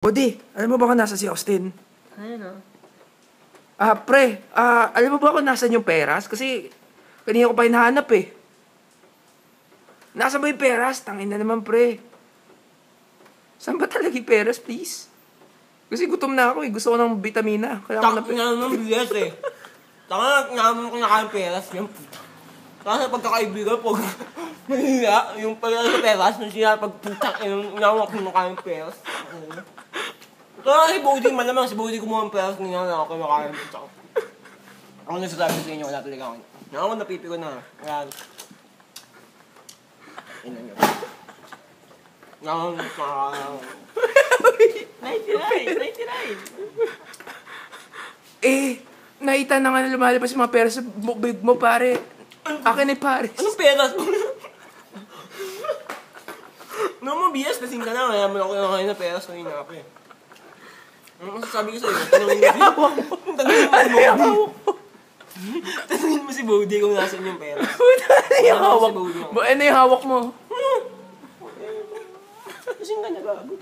Budi, alam mo ba kung nasa si Austin? Ayun o. Pre, alam mo ba kung nasan yung peras? Kasi kanina ko pa hinahanap eh. Nasa ba yung peras? Tangin na naman, pre. Saan ba talaga yung peras, please? Kasi gutom na ako eh. Gusto ko ng vitamina. Kaya ako Tak na naman bilis eh. Taka na naman kung nakain peras. Taka sa pagkakaibigan, pag mahiya, yung pala sa peras, nung siya pagputak, naman ako nakain peras. Kaya si Bodhi, malamang si Bodhi kumuha ng peras, hindi na ako nakain peras. Ako nagsasabi sa inyo, wala talaga ako. Ako napipigo na. Kaya, ina nyo. Nakakang 99. Nakita na nga na lumalabas yung mga pera sa bukbig mo, pare. Akin ay pares. Anong peras mo? Nung mabiyas, kasing ka na. Kaya mo ako nakain na peras kanina ako eh. Ano masasabi ko sa'yo? Tanungin mo si Bodhi kung nasan yung peras. Ano yung hawak mo? Ano yung hawak mo? Kasing ka na gago.